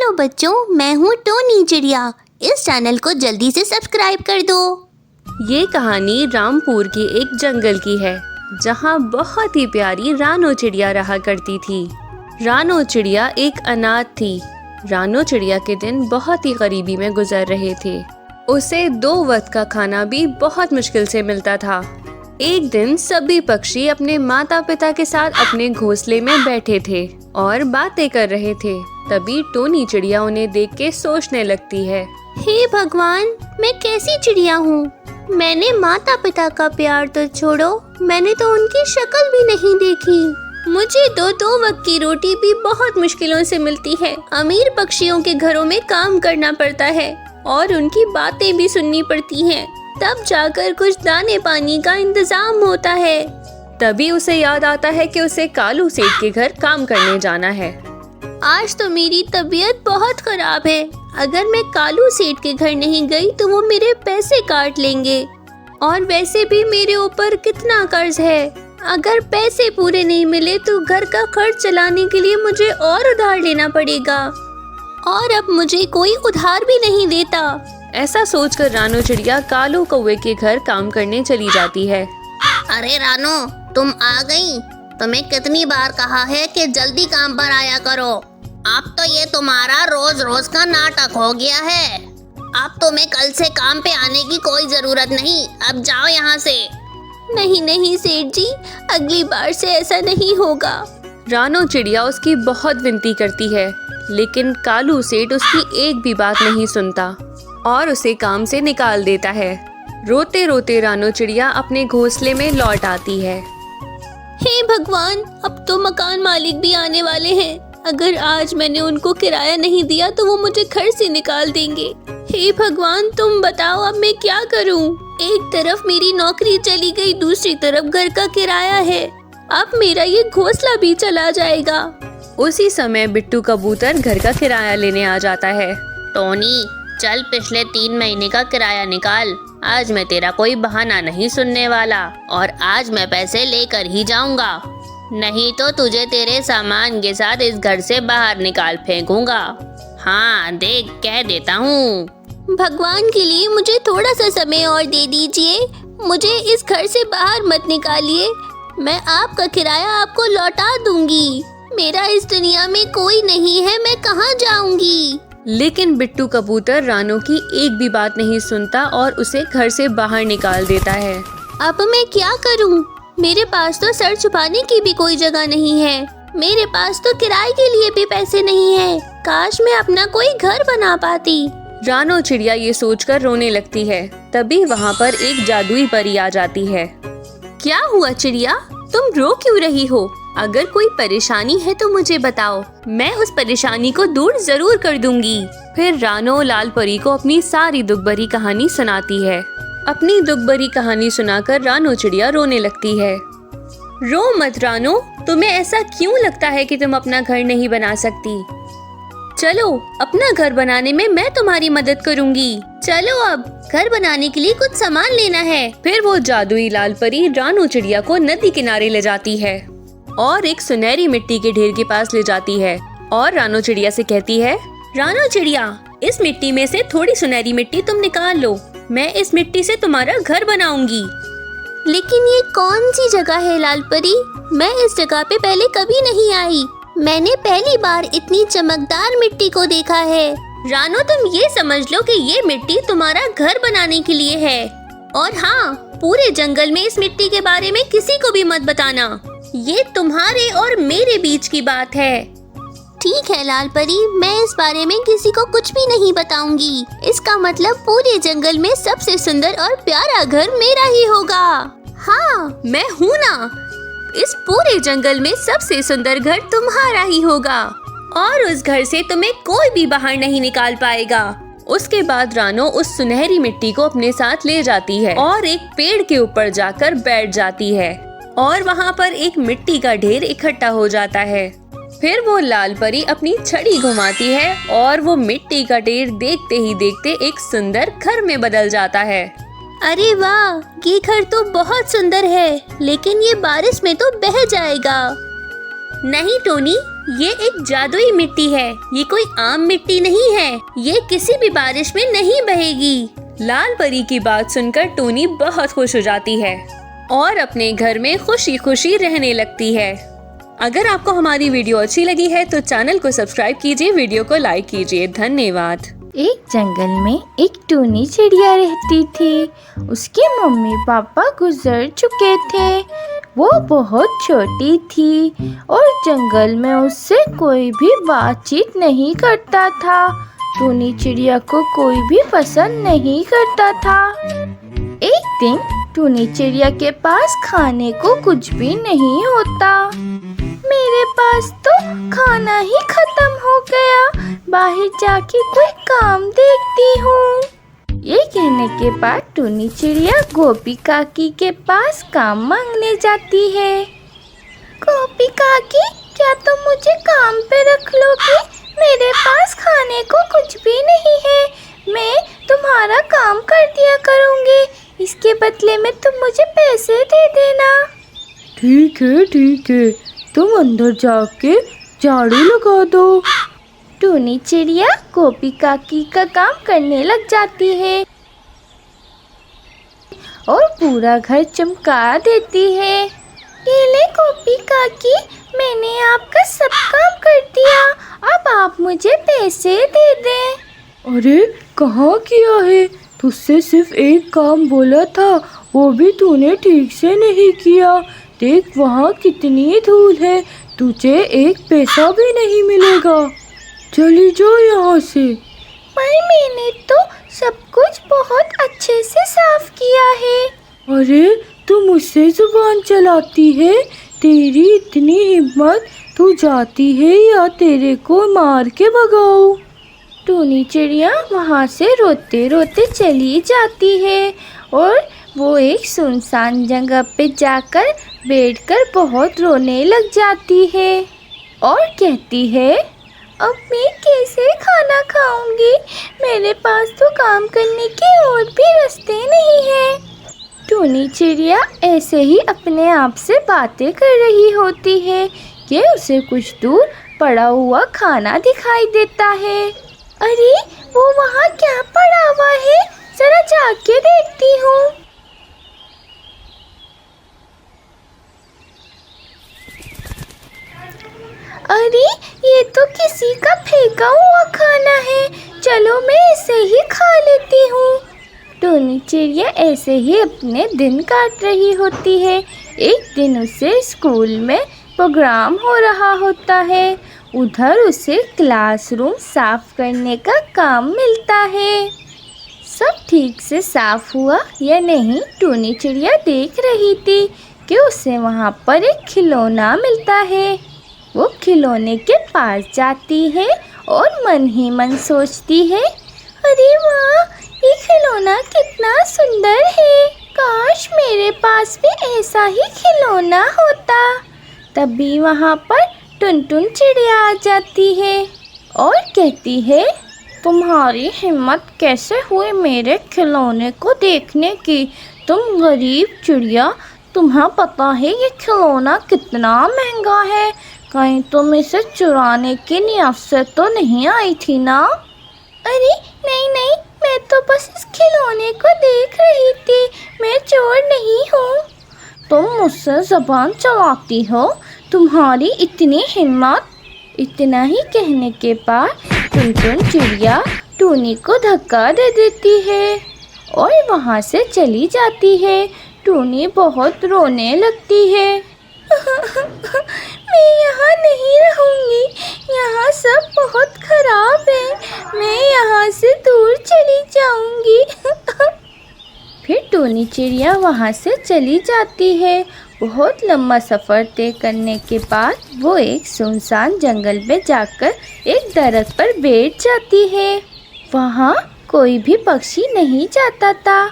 Hello बच्चों, मैं हूँ टोनी चिड़िया। इस चैनल को जल्दी से सब्सक्राइब कर दो। ये कहानी रामपुर के एक जंगल की है, जहाँ बहुत ही प्यारी रानो चिड़िया रहा करती थी। रानो चिड़िया एक अनाथ थी। रानो चिड़िया के दिन बहुत ही गरीबी में गुजर रहे थे। उसे 2 वक्त का खाना भी बहुत मुश्किल से मिलता था। एक दिन सभी पक्षी अपने माता पिता के साथ अपने घोंसले में बैठे थे और बातें कर रहे थे। तभी टोनी चिड़िया उन्हें देख के सोचने लगती है, हे भगवान, मैं कैसी चिड़िया हूँ। मैंने माता पिता का प्यार तो छोड़ो, मैंने तो उनकी शक्ल भी नहीं देखी। मुझे 2 वक्त की रोटी भी बहुत मुश्किलों से मिलती है। अमीर पक्षियों के घरों में काम करना पड़ता है और उनकी बातें भी सुननी पड़ती हैं। तब जाकर कुछ दाने पानी का इंतजाम होता है। तभी उसे याद आता है कि उसे कालू सेठ के घर काम करने जाना है। आज तो मेरी तबीयत बहुत खराब है। अगर मैं कालू सेठ के घर नहीं गई तो वो मेरे पैसे काट लेंगे, और वैसे भी मेरे ऊपर कितना कर्ज है। अगर पैसे पूरे नहीं मिले तो घर का खर्च चलाने के लिए मुझे और उधार लेना पड़ेगा, और अब मुझे कोई उधार भी नहीं देता। ऐसा सोचकर रानो चिड़िया कालू कौवे के घर काम करने चली जाती है। अरे रानो, तुम आ गई। तुम्हें कितनी बार कहा है कि जल्दी काम पर आया करो। अब तो ये तुम्हारा रोज रोज का नाटक हो गया है। अब तुम्हें कल से काम पे आने की कोई जरूरत नहीं। अब जाओ यहाँ से। नहीं नहीं सेठ जी, अगली बार से ऐसा नहीं होगा। रानो चिड़िया उसकी बहुत विनती करती है, लेकिन कालू सेठ उसकी एक भी बात नहीं सुनता और उसे काम से निकाल देता है। रोते रोते रानो चिड़िया अपने घोंसले में लौट आती है। हे भगवान, अब तो मकान मालिक भी आने वाले हैं। अगर आज मैंने उनको किराया नहीं दिया तो वो मुझे घर से निकाल देंगे। हे भगवान, तुम बताओ अब मैं क्या करूं? एक तरफ मेरी नौकरी चली गई, दूसरी तरफ घर का किराया है। अब मेरा ये घोंसला भी चला जाएगा। उसी समय बिट्टू कबूतर घर का किराया लेने आ जाता है। टोनी, चल पिछले 3 महीने का किराया निकाल। आज मैं तेरा कोई बहाना नहीं सुनने वाला, और आज मैं पैसे लेकर ही जाऊंगा। नहीं तो तुझे तेरे सामान के साथ इस घर से बाहर निकाल फेंकूंगा। हाँ देख, कह देता हूँ। भगवान के लिए मुझे थोड़ा सा समय और दे दीजिए। मुझे इस घर से बाहर मत निकालिए। मैं आपका किराया आपको लौटा दूंगी। मेरा इस दुनिया में कोई नहीं है, मैं कहाँ जाऊंगी? लेकिन बिट्टू कबूतर रानो की एक भी बात नहीं सुनता और उसे घर से बाहर निकाल देता है। अब मैं क्या करूं? मेरे पास तो सर छुपाने की भी कोई जगह नहीं है। मेरे पास तो किराए के लिए भी पैसे नहीं है। काश मैं अपना कोई घर बना पाती। रानो चिड़िया ये सोचकर रोने लगती है। तभी वहाँ पर एक जादुई परी आ जाती है। क्या हुआ चिड़िया, तुम रो क्यों रही हो? अगर कोई परेशानी है तो मुझे बताओ, मैं उस परेशानी को दूर जरूर कर दूंगी। फिर रानो लाल परी को अपनी सारी दुख भरी कहानी सुनाती है। अपनी दुख भरी कहानी सुनाकर रानो चिड़िया रोने लगती है। रो मत रानो, तुम्हें ऐसा क्यों लगता है कि तुम अपना घर नहीं बना सकती? चलो, अपना घर बनाने में मैं तुम्हारी मदद करूंगी। चलो, अब घर बनाने के लिए कुछ सामान लेना है। फिर वो जादुई लाल परी रानो चिड़िया को नदी किनारे ले जाती है और एक सुनहरी मिट्टी के ढेर के पास ले जाती है और रानो चिड़िया से कहती है, रानो चिड़िया, इस मिट्टी में से थोड़ी सुनहरी मिट्टी तुम निकाल लो। मैं इस मिट्टी से तुम्हारा घर बनाऊंगी। लेकिन ये कौन सी जगह है लाल परी? मैं इस जगह पे पहले कभी नहीं आई। मैंने पहली बार इतनी चमकदार मिट्टी को देखा है। रानो, तुम ये समझ लो कि ये मिट्टी तुम्हारा घर बनाने के लिए है। और हाँ, पूरे जंगल में इस मिट्टी के बारे में किसी को भी मत बताना। ये तुम्हारे और मेरे बीच की बात है। ठीक है लाल परी, मैं इस बारे में किसी को कुछ भी नहीं बताऊंगी। इसका मतलब पूरे जंगल में सबसे सुंदर और प्यारा घर मेरा ही होगा। हाँ, मैं हूँ ना। इस पूरे जंगल में सबसे सुंदर घर तुम्हारा ही होगा, और उस घर से तुम्हें कोई भी बाहर नहीं निकाल पाएगा। उसके बाद रानो उस सुनहरी मिट्टी को अपने साथ ले जाती है और एक पेड़ के ऊपर जाकर बैठ जाती है, और वहाँ पर एक मिट्टी का ढेर इकट्ठा हो जाता है। फिर वो लाल परी अपनी छड़ी घुमाती है और वो मिट्टी का ढेर देखते ही देखते एक सुंदर घर में बदल जाता है। अरे वाह, ये घर तो बहुत सुंदर है, लेकिन ये बारिश में तो बह जाएगा। नहीं टोनी, ये एक जादुई मिट्टी है। ये कोई आम मिट्टी नहीं है। ये किसी भी बारिश में नहीं बहेगी। लाल परी की बात सुनकर टोनी बहुत खुश हो जाती है और अपने घर में खुशी खुशी रहने लगती है। अगर आपको हमारी वीडियो अच्छी लगी है तो चैनल को सब्सक्राइब कीजिए, वीडियो को लाइक कीजिए। धन्यवाद। एक जंगल में एक टूनी चिड़िया रहती थी। उसके मम्मी पापा गुजर चुके थे। वो बहुत छोटी थी और जंगल में उससे कोई भी बातचीत नहीं करता था। टूनी चिड़िया को कोई भी पसंद नहीं करता था। एक दिन टूनी चिड़िया के पास खाने को कुछ भी नहीं होता। मेरे पास तो खाना ही खत्म हो गया, बाहर जाके कोई काम देखती हूँ। ये कहने के बाद टूनी चिड़िया गोपी काकी के पास काम मांगने जाती है। गोपी काकी, क्या तुम मुझे काम पे रख लोगी? मेरे पास खाने को कुछ भी नहीं है। मैं तुम्हारा काम कर दिया करूँगी। इसके बदले में तुम मुझे पैसे दे देना। ठीक है, तुम अंदर जाके झाड़ू लगा दो। टूनी चिड़िया गोपी काकी का काम करने लग जाती है और पूरा घर चमका देती है। ये ले गोपी काकी, मैंने आपका सब काम कर दिया। अब आप मुझे पैसे दे दें। अरे कहाँ किया है? तुझसे सिर्फ एक काम बोला था, वो भी तूने ठीक से नहीं किया। देख वहाँ कितनी धूल है, तुझे एक पैसा भी नहीं मिलेगा। चली जाओ यहाँ से। पर मैंने तो सब कुछ बहुत अच्छे से साफ किया है। अरे तू मुझसे जुबान चलाती है? तेरी इतनी हिम्मत, तू जाती है या तेरे को मार के भगाऊं? टूनी चिड़िया वहाँ से रोते रोते चली जाती है और वो एक सुनसान जगह पे जाकर बैठकर बहुत रोने लग जाती है और कहती है, अब मैं कैसे खाना खाऊंगी? मेरे पास तो काम करने के और भी रास्ते नहीं हैं। टूनी चिड़िया ऐसे ही अपने आप से बातें कर रही होती है कि उसे कुछ दूर पड़ा हुआ खाना दिखाई देता है। अरे वो वहाँ क्या पड़ा हुआ है? जरा जाके देखती हूँ। अरे ये तो किसी का फेंका हुआ खाना है। चलो मैं इसे ही खा लेती हूँ। टूनी चिड़िया ऐसे ही अपने दिन काट रही होती है। एक दिन उसे स्कूल में प्रोग्राम हो रहा होता है। उधर उसे क्लासरूम साफ करने का काम मिलता है। सब ठीक से साफ हुआ या नहीं, टूनी चिड़िया देख रही थी कि उसे वहाँ पर एक खिलौना मिलता है। वो खिलौने के पास जाती है और मन ही मन सोचती है, अरे वाह, ये खिलौना कितना सुंदर है। काश मेरे पास भी ऐसा ही खिलौना होता। तभी वहाँ पर टुनटुन चिड़िया आ जाती है और कहती है, तुम्हारी हिम्मत कैसे हुई मेरे खिलौने को देखने की? तुम गरीब चिड़िया, तुम्हें पता है ये खिलौना कितना महंगा है। कहीं तुम इसे चुराने की नीयत से तो नहीं आई थी ना? अरे नहीं नहीं, मैं तो बस इस खिलौने को देख रही थी। मैं चोर नहीं हूँ। तुम मुझसे ज़बान चलाती हो? तुम्हारी इतनी हिम्मत? इतना ही कहने के बाद टुनटुन चिड़िया टूनी को धक्का दे देती है और वहाँ से चली जाती है। टूनी बहुत रोने लगती है। मैं यहाँ नहीं रहूँगी, यहाँ सब बहुत खराब है। मैं यहाँ से दूर चली जाऊँगी। फिर टूनी चिड़िया वहाँ से चली जाती है। बहुत लंबा सफ़र तय करने के बाद वो एक सुनसान जंगल में जाकर एक दरख्त पर बैठ जाती है। वहाँ कोई भी पक्षी नहीं जाता था।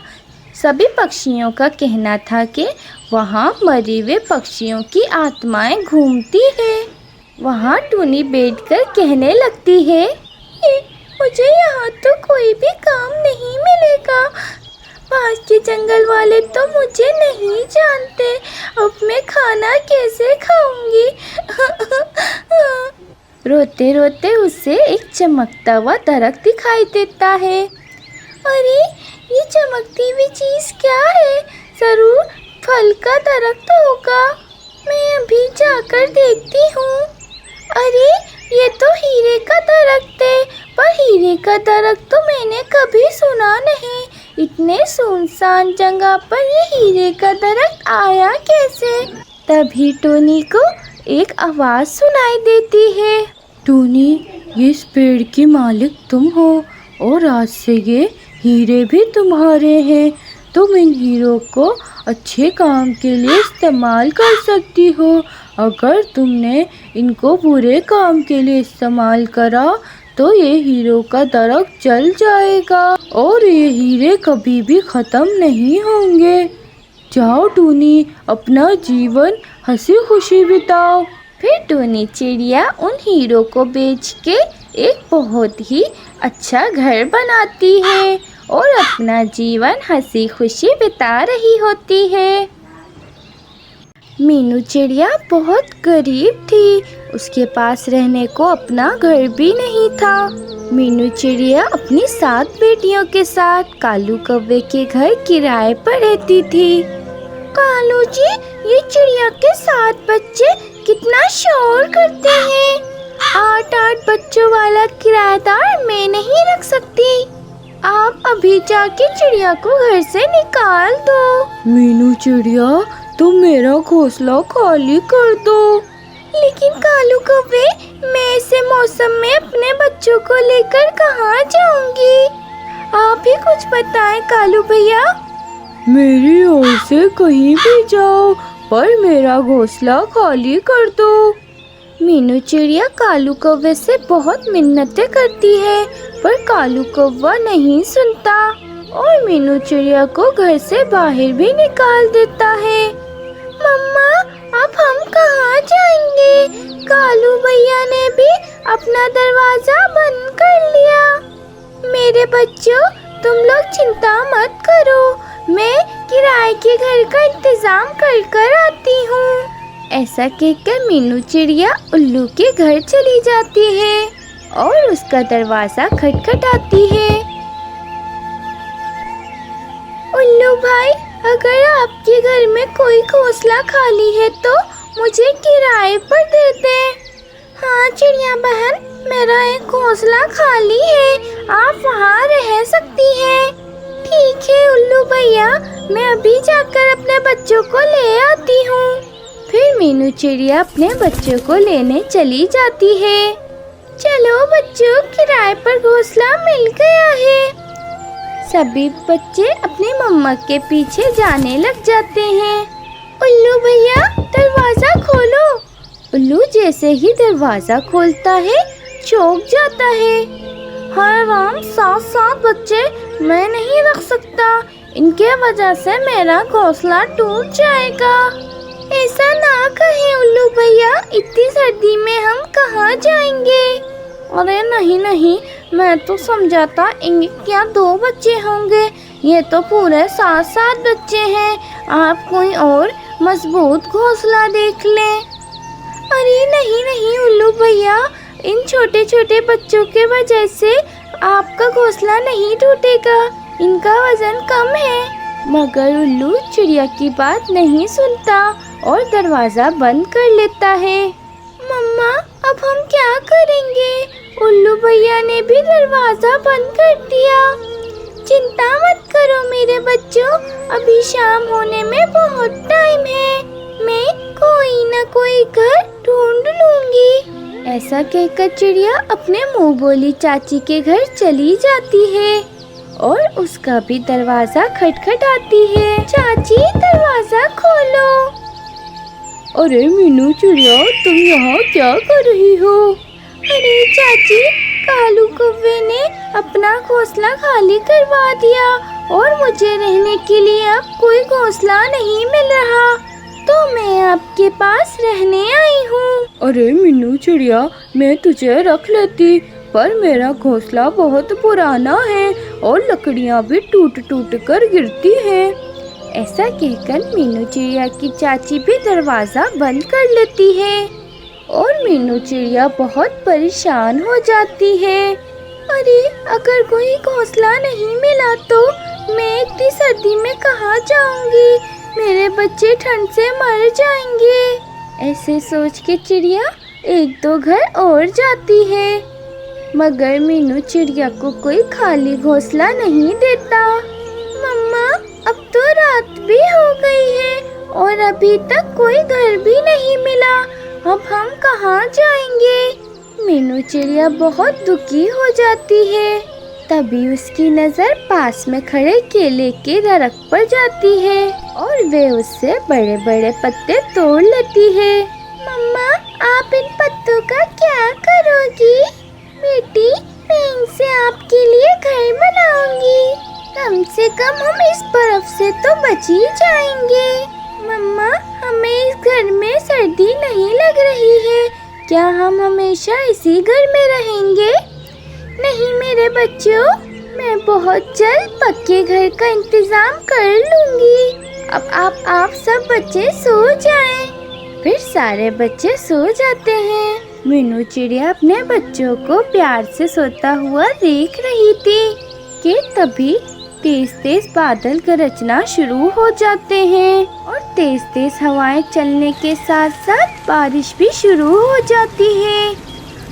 सभी पक्षियों का कहना था कि वहाँ मरे हुए पक्षियों की आत्माएं घूमती है। वहाँ टूनी बैठकर कहने लगती है, मुझे यहाँ तो कोई भी काम नहीं मिलेगा। पास के जंगल वाले तो मुझे नहीं जानते, अब मैं खाना कैसे खाऊंगी? रोते रोते उसे एक चमकता हुआ दरख्त दिखाई देता है। अरे ये चमकती हुई चीज़ क्या है? ज़रूर फल का दरख्त होगा, मैं अभी जाकर देखती हूँ। अरे ये तो हीरे का दरख्त है, पर हीरे का दरख्त तो मैंने कभी सुना नहीं। इतने सुनसान जगह पर ये हीरे का दरख्त आया कैसे? तभी टोनी को एक आवाज़ सुनाई देती है। टोनी, ये इस पेड़ की मालिक तुम हो और आज से ये हीरे भी तुम्हारे हैं। तुम इन हीरों को अच्छे काम के लिए इस्तेमाल कर सकती हो। अगर तुमने इनको बुरे काम के लिए इस्तेमाल करा तो ये हीरो का दरख्त जल जाएगा और ये हीरे कभी भी ख़त्म नहीं होंगे। जाओ टोनी, अपना जीवन हंसी खुशी बिताओ। फिर टोनी चिड़िया उन हीरो को बेच के एक बहुत ही अच्छा घर बनाती है और अपना जीवन हंसी खुशी बिता रही होती है। मीनू चिड़िया बहुत गरीब थी, उसके पास रहने को अपना घर भी नहीं था। मीनू चिड़िया अपनी 7 बेटियों के साथ कालू कौवे के घर किराए पर रहती थी। कालू जी, ये चिड़िया के 7 बच्चे कितना शोर करते हैं। 8 बच्चों वाला किराएदार मैं नहीं रख सकती। आप अभी जाके चिड़िया को घर से निकाल दो। मीनू चिड़िया, तुम मेरा घोंसला खाली कर दो। लेकिन कालू कौवे, मैं ऐसे मौसम में अपने बच्चों को लेकर कहाँ जाऊंगी? आप ही कुछ बताएं कालू भैया। मेरी ओर से कहीं भी जाओ, पर मेरा घोंसला खाली कर दो। मीनू चिड़िया कालू कौवे से बहुत मिन्नतें करती है, पर कालू कौवा नहीं सुनता और मीनू चिड़िया को घर से बाहर भी निकाल देता है। मम्मा, अब हम कहाँ जाएंगे? कालू भैया ने भी अपना दरवाजा बंद कर लिया। मेरे बच्चों, तुम लोग चिंता मत करो, मैं किराए के घर का इंतजाम कर आती हूँ। ऐसा कहकर मीनू चिड़िया उल्लू के घर चली जाती है और उसका दरवाजा खटखटाती है। उल्लू भाई, अगर आपके घर में कोई घोंसला खाली है तो मुझे किराए पर दे दें। हाँ चिड़िया बहन, मेरा एक घोंसला खाली है, आप वहाँ रह सकती हैं। ठीक है उल्लू भैया, मैं अभी जाकर अपने बच्चों को ले आती हूँ। फिर मीनू चिड़िया अपने बच्चों को लेने चली जाती है। चलो बच्चों, किराए पर घोंसला मिल गया है। सभी बच्चे अपनी मम्मा के पीछे जाने लग जाते हैं। उल्लू भैया, दरवाजा खोलो। उल्लू जैसे ही दरवाजा खोलता है चौंक जाता है। हाय राम, 7 बच्चे मैं नहीं रख सकता, इनके वजह से मेरा घोंसला टूट जाएगा। ऐसा ना कहे उल्लू भैया, इतनी सर्दी में हम कहाँ जाएंगे? अरे नहीं नहीं, मैं तो समझा था इनके क्या 2 बच्चे होंगे, ये तो पूरे 7 बच्चे हैं। आप कोई और मजबूत घोंसला देख लें। अरे नहीं नहीं उल्लू भैया, इन छोटे छोटे बच्चों के वजह से आपका घोंसला नहीं टूटेगा, इनका वजन कम है। मगर उल्लू चिड़िया की बात नहीं सुनता और दरवाज़ा बंद कर लेता है। मम्मा, अब हम क्या करेंगे? उल्लू भैया ने भी दरवाज़ा बंद कर दिया। चिंता मत करो मेरे बच्चों, अभी शाम होने में बहुत टाइम है, मैं कोई न कोई घर ढूंढ लूंगी। ऐसा कहकर चिड़िया अपने मुंह बोली चाची के घर चली जाती है और उसका भी दरवाजा खटखटाती है। चाची, दरवाजा खोलो। अरे मीनू चिड़िया, तुम यहाँ क्या कर रही हो? अरे चाची, कालू कौवे ने अपना घोंसला खाली करवा दिया और मुझे रहने के लिए अब कोई घोंसला नहीं मिल रहा, तो मैं आपके पास रहने आई हूँ। अरे मीनू चिड़िया, मैं तुझे रख लेती, पर मेरा घोंसला बहुत पुराना है और लकड़ियाँ भी टूट टूट कर गिरती हैं। ऐसा कहकर मीनू चिड़िया की चाची भी दरवाज़ा बंद कर लेती है और मीनू चिड़िया बहुत परेशान हो जाती है। अरे अगर कोई घोंसला नहीं मिला तो मैं इतनी सर्दी में कहाँ जाऊंगी, मेरे बच्चे ठंड से मर जाएंगे। ऐसे सोच के चिड़िया एक दो घर और जाती है, मगर मीनू चिड़िया को कोई खाली घोंसला नहीं देता। मम्मा अब तो रात भी हो गई है और अभी तक कोई घर भी नहीं मिला, अब हम कहाँ जाएंगे। मीनू चिड़िया बहुत दुखी हो जाती है। तभी उसकी नज़र पास में खड़े केले के दरख्त पर जाती है और वे उससे बड़े बड़े पत्ते तोड़ लेती है। मम्मा आप इन पत्तों का क्या करोगी? बेटी मैं इनसे आपके लिए घर बनाऊंगी, कम से कम हम इस बर्फ से तो बच ही जाएंगे। मम्मा हमें इस घर में सर्दी नहीं लग रही है, क्या हम हमेशा इसी घर में रहेंगे? नहीं मेरे बच्चों, मैं बहुत जल्द पक्के घर का इंतजाम कर लूंगी। अब आप सब बच्चे सो जाएं। फिर सारे बच्चे सो जाते हैं। मीनू चिड़िया अपने बच्चों को प्यार से सोता हुआ देख रही थी कि तभी तेज तेज बादल गरजना शुरू हो जाते हैं और तेज तेज हवाएं चलने के साथ साथ बारिश भी शुरू हो जाती है।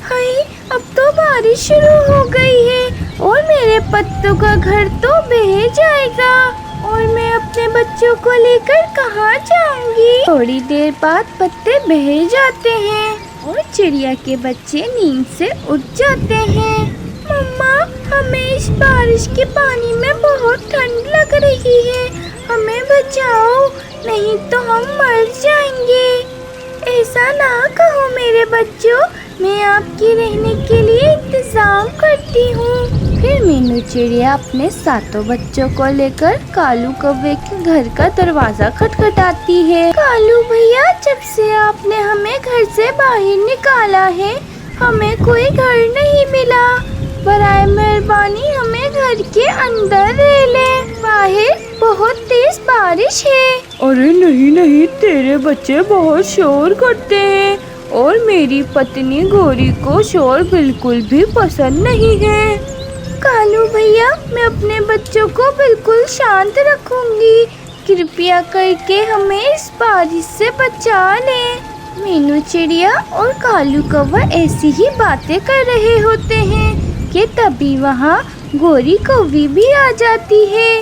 हाय अब तो बारिश शुरू हो गई है और मेरे पत्तों का घर तो बह जाएगा और मैं अपने बच्चों को लेकर कहाँ जाऊंगी। थोड़ी देर बाद पत्ते बह जाते हैं और चिड़िया के बच्चे नींद से उठ जाते हैं। मम्मा हमें इस बारिश के पानी में बहुत ठंड लग रही है, हमें बचाओ नहीं तो हम मर जाएंगे। ऐसा ना कहो मेरे बच्चों, मैं आपके रहने के लिए इंतजाम करती हूँ। फिर मीनू चिड़िया अपने सातों बच्चों को लेकर कालू कौवे के घर का दरवाजा खटखटाती है। कालू भैया जब से आपने हमें घर से बाहर निकाला है हमें कोई घर नहीं मिला, बराए मेहरबानी हमें घर के अंदर ले ले, बाहर बहुत तेज बारिश है। अरे नहीं नहीं, तेरे बच्चे बहुत शोर करते हैं और मेरी पत्नी गौरी को शोर बिल्कुल भी पसंद नहीं है। कालू भैया मैं अपने बच्चों को बिल्कुल शांत रखूंगी, कृपया करके हमें इस बारिश से बचा लें। मीनू चिड़िया और कालू कौवा ऐसी ही बातें कर रहे होते हैं कि तभी वहाँ गौरी कौवी भी आ जाती है।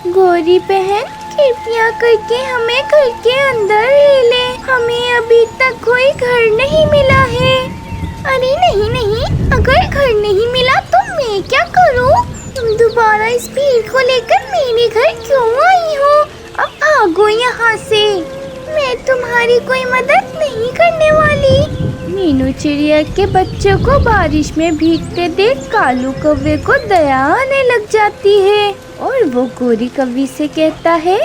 गौरी बहन कृपया करके हमें घर के अंदर ले ले, हमें अभी तक कोई घर नहीं मिला है। अरे नहीं नहीं, अगर घर नहीं मिला तो मैं क्या करूं? तुम दोबारा इस भीड़ को लेकर मेरे घर क्यों आई हो? अब भागो यहाँ से, मैं तुम्हारी कोई मदद नहीं करने वाली। मीनू चिड़िया के बच्चों को बारिश में भीगते देख कालू कौवे को दया आने लग जाती है और वो गौरी कौवी से कहता है,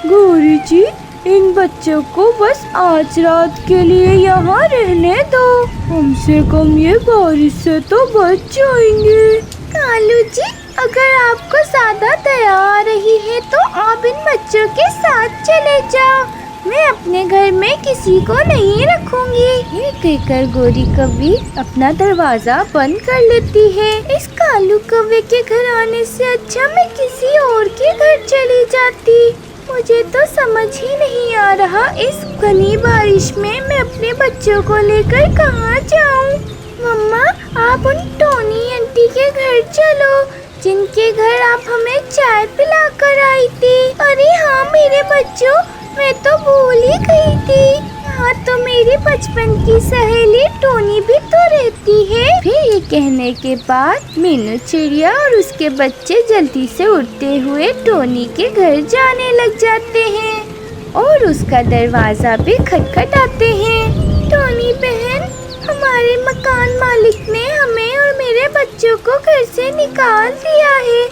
गौरी जी इन बच्चों को बस आज रात के लिए यहाँ रहने दो, कम से कम ये बारिश से तो बच जाएंगे। कालू जी अगर आपको ज्यादा दया आ रही है तो आप इन बच्चों के साथ चले जाओ, मैं अपने घर में किसी को नहीं रखूंगी। ये कहकर गौरी कौवी अपना दरवाजा बंद कर लेती है। इस कालू कौवे के घर आने से अच्छा मैं किसी और के घर चली जाती। मुझे तो समझ ही नहीं आ रहा इस घनी बारिश में मैं अपने बच्चों को लेकर कहाँ जाऊँ। मम्मा आप उन टोनी आंटी के घर चलो जिनके घर आप हमें चाय पिला कर आई थी। अरे हाँ मेरे बच्चों, मैं तो भूल ही गई थी, यहाँ तो मेरी बचपन की सहेली टोनी भी तो रहती है। फिर ये कहने के बाद मीनू चिड़िया और उसके बच्चे जल्दी से उड़ते हुए टोनी के घर जाने लग जाते हैं और उसका दरवाजा भी खटखटाते हैं। टोनी बहन, हमारे मकान मालिक ने हमें और मेरे बच्चों को घर से निकाल दिया है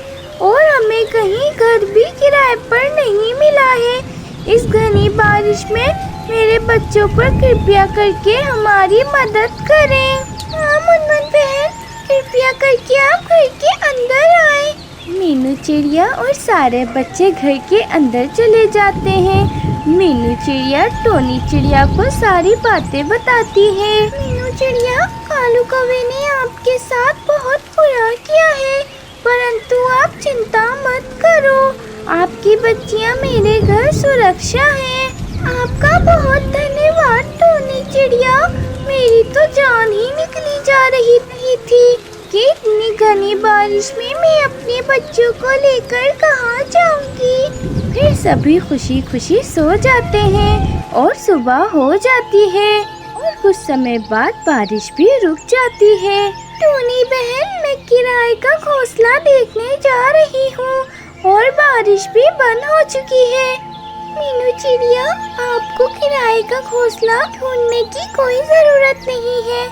और हमें कहीं घर भी किराए पर नहीं मिला है। इस घनी बारिश में मेरे बच्चों पर कृपया करके हमारी मदद करें। हाँ मुनमुन बहन, कृपया करके आप घर के अंदर आए। मीनू चिड़िया और सारे बच्चे घर के अंदर चले जाते हैं। मीनू चिड़िया टोनी चिड़िया को सारी बातें बताती है। मीनू चिड़िया, कालू कौवे ने आपके साथ बहुत बुरा किया है, परंतु आप चिंता मत करो, आपकी बच्चियां मेरे घर सुरक्षा हैं। आपका बहुत धन्यवाद टोनी चिड़िया, मेरी तो जान ही निकली जा रही थी कि इतनी घनी बारिश में मैं अपने बच्चों को लेकर कहाँ जाऊंगी। फिर सभी खुशी खुशी सो जाते हैं और सुबह हो जाती है और कुछ समय बाद बारिश भी रुक जाती है। टोनी बहन, मैं किराए का घोंसला देखने जा रही हूँ और बारिश भी बंद हो चुकी है। मीनू चिड़िया, आपको किराए का घोंसला ढूंढने की कोई जरूरत नहीं है,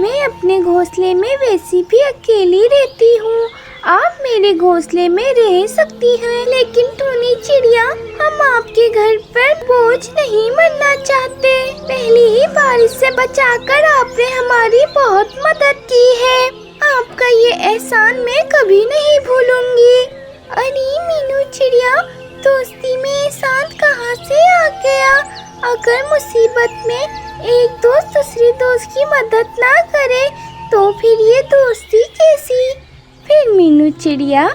मैं अपने घोंसले में वैसी भी अकेली रहती हूँ, आप मेरे घोंसले में रह सकती हैं। लेकिन टोनी चिड़िया, हम आपके घर पर बोझ नहीं बनना चाहते, पहले ही बारिश से बचाकर आपने हमारी बहुत मदद की है, आपका ये एहसान मैं कभी नहीं भूलूंगी। अरे मीनू चिड़िया, दोस्ती में एहसान कहाँ से आ गया? अगर मुसीबत में एक दोस्त दूसरी दोस्त की मदद ना करे तो फिर ये दोस्ती कैसी? फिर मीनू चिड़िया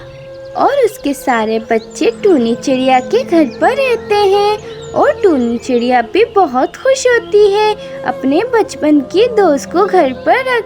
और उसके सारे बच्चे टोनी चिड़िया के घर पर रहते हैं और टोनी चिड़िया भी बहुत खुश होती है अपने बचपन की दोस्त को घर पर रख